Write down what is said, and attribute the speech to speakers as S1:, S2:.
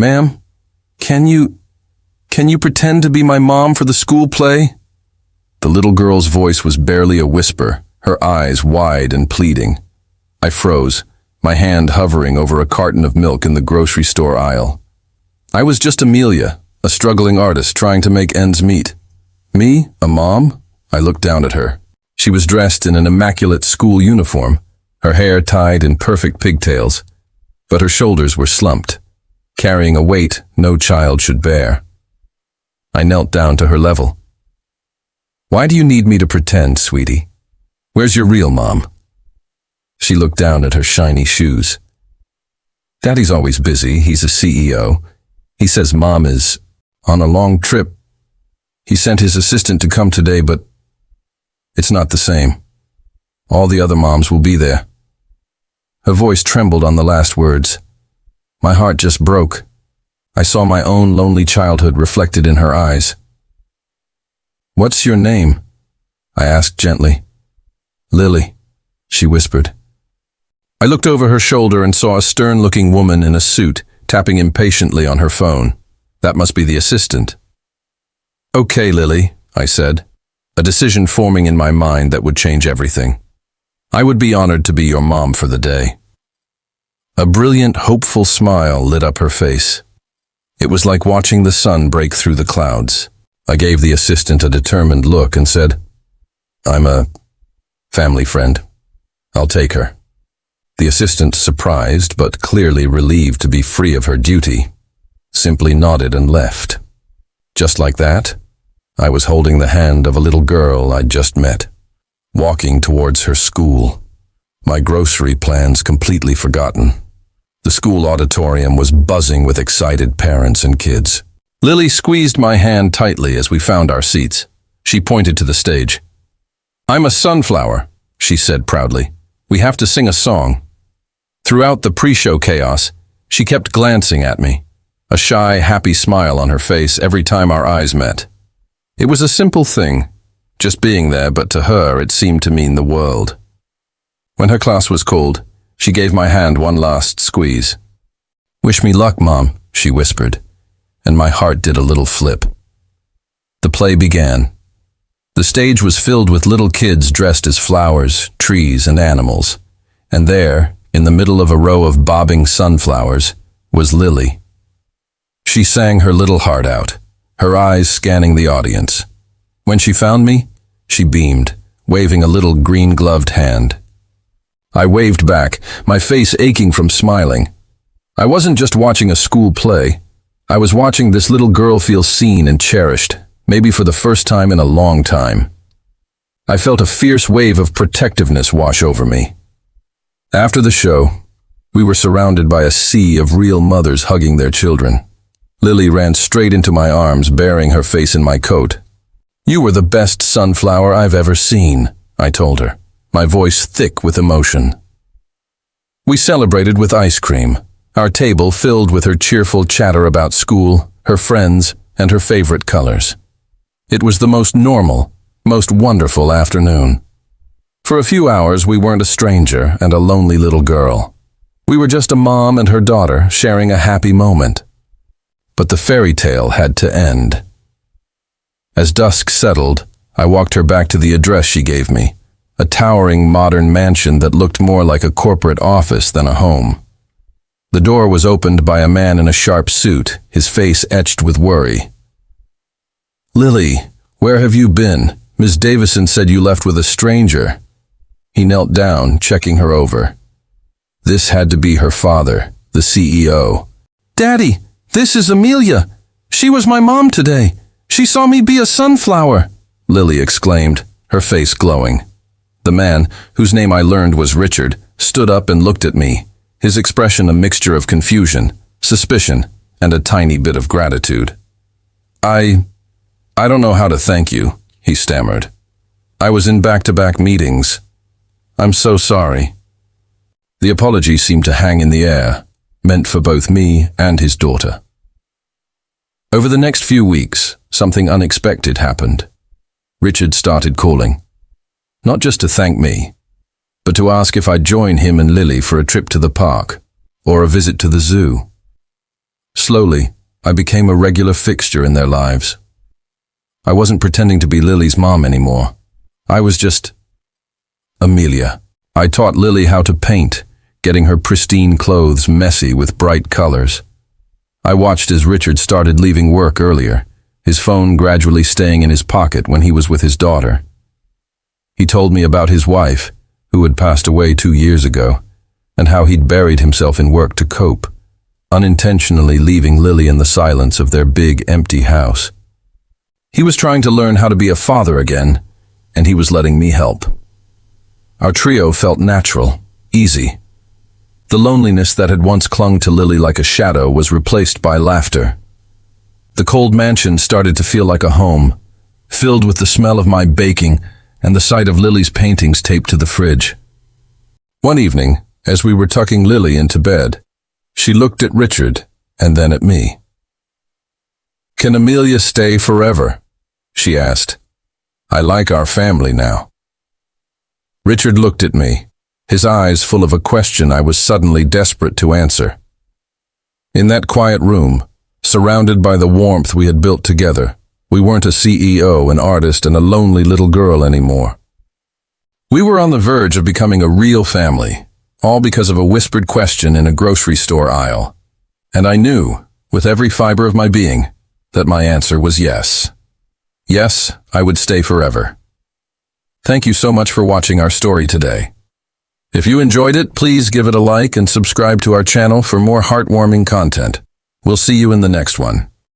S1: Ma'am, can you pretend to be my mom for the school play? The little girl's voice was barely a whisper, her eyes wide and pleading. I froze, my hand hovering over a carton of milk in the grocery store aisle. I was just Amelia, a struggling artist trying to make ends meet. Me, a mom? I looked down at her. She was dressed in an immaculate school uniform, her hair tied in perfect pigtails, but her shoulders were slumped, carrying a weight no child should bear. I knelt down to her level. Why do you need me to pretend, sweetie? Where's your real mom? She looked down at her shiny shoes. Daddy's always busy. He's a CEO. He says Mom is on a long trip. He sent his assistant to come today, but it's not the same. All the other moms will be there. Her voice trembled on the last words. My heart just broke. I saw my own lonely childhood reflected in her eyes. What's your name? I asked gently. Lily, she whispered. I looked over her shoulder and saw a stern-looking woman in a suit tapping impatiently on her phone. That must be the assistant. Okay, Lily, I said, a decision forming in my mind that would change everything. I would be honored to be your mom for the day. A brilliant, hopeful smile lit up her face. It was like watching the sun break through the clouds. I gave the assistant a determined look and said, I'm a family friend. I'll take her. The assistant, surprised but clearly relieved to be free of her duty, simply nodded and left. Just like that, I was holding the hand of a little girl I'd just met, walking towards her school, my grocery plans completely forgotten. The school auditorium was buzzing with excited parents and kids. Lily squeezed my hand tightly as we found our seats. She pointed to the stage. I'm a sunflower, she said proudly. We have to sing a song. Throughout the pre-show chaos, she kept glancing at me, a shy, happy smile on her face every time our eyes met. It was a simple thing, just being there, but to her it seemed to mean the world. When her class was called, she gave my hand one last squeeze. Wish me luck, Mom, she whispered, and my heart did a little flip. The play began. The stage was filled with little kids dressed as flowers, trees, and animals, and there, in the middle of a row of bobbing sunflowers, was Lily. She sang her little heart out, her eyes scanning the audience. When she found me, she beamed, waving a little green-gloved hand. I waved back, my face aching from smiling. I wasn't just watching a school play. I was watching this little girl feel seen and cherished, maybe for the first time in a long time. I felt a fierce wave of protectiveness wash over me. After the show, we were surrounded by a sea of real mothers hugging their children. Lily ran straight into my arms, burying her face in my coat. You were the best sunflower I've ever seen, I told her, my voice thick with emotion. We celebrated with ice cream, our table filled with her cheerful chatter about school, her friends, and her favorite colors. It was the most normal, most wonderful afternoon. For a few hours, we weren't a stranger and a lonely little girl. We were just a mom and her daughter sharing a happy moment. But the fairy tale had to end. As dusk settled, I walked her back to the address she gave me, a towering modern mansion that looked more like a corporate office than a home. The door was opened by a man in a sharp suit, his face etched with worry. Lily, where have you been? Ms. Davison said you left with a stranger. He knelt down, checking her over. This had to be her father, the CEO. Daddy, this is Amelia. She was my mom today. She saw me be a sunflower, Lily exclaimed, her face glowing. The man, whose name I learned was Richard, stood up and looked at me, his expression a mixture of confusion, suspicion, and a tiny bit of gratitude. I don't know how to thank you, he stammered. I was in back-to-back meetings. I'm so sorry. The apology seemed to hang in the air, meant for both me and his daughter. Over the next few weeks, something unexpected happened. Richard started calling. Not just to thank me, but to ask if I'd join him and Lily for a trip to the park or a visit to the zoo. Slowly, I became a regular fixture in their lives. I wasn't pretending to be Lily's mom anymore. I was just Amelia. I taught Lily how to paint, getting her pristine clothes messy with bright colors. I watched as Richard started leaving work earlier, his phone gradually staying in his pocket when he was with his daughter. He told me about his wife, who had passed away 2 years ago, and how he'd buried himself in work to cope, unintentionally leaving Lily in the silence of their big, empty house. He was trying to learn how to be a father again, and he was letting me help. Our trio felt natural, easy. The loneliness that had once clung to Lily like a shadow was replaced by laughter. The cold mansion started to feel like a home, filled with the smell of my baking and the sight of Lily's paintings taped to the fridge. One evening, as we were tucking Lily into bed, she looked at Richard and then at me. "Can Amelia stay forever?" she asked. "I like our family now." Richard looked at me, his eyes full of a question I was suddenly desperate to answer. In that quiet room, surrounded by the warmth we had built together, we weren't a CEO, an artist, and a lonely little girl anymore. We were on the verge of becoming a real family, all because of a whispered question in a grocery store aisle. And I knew, with every fiber of my being, that my answer was yes. Yes, I would stay forever. Thank you so much for watching our story today. If you enjoyed it, please give it a like and subscribe to our channel for more heartwarming content. We'll see you in the next one.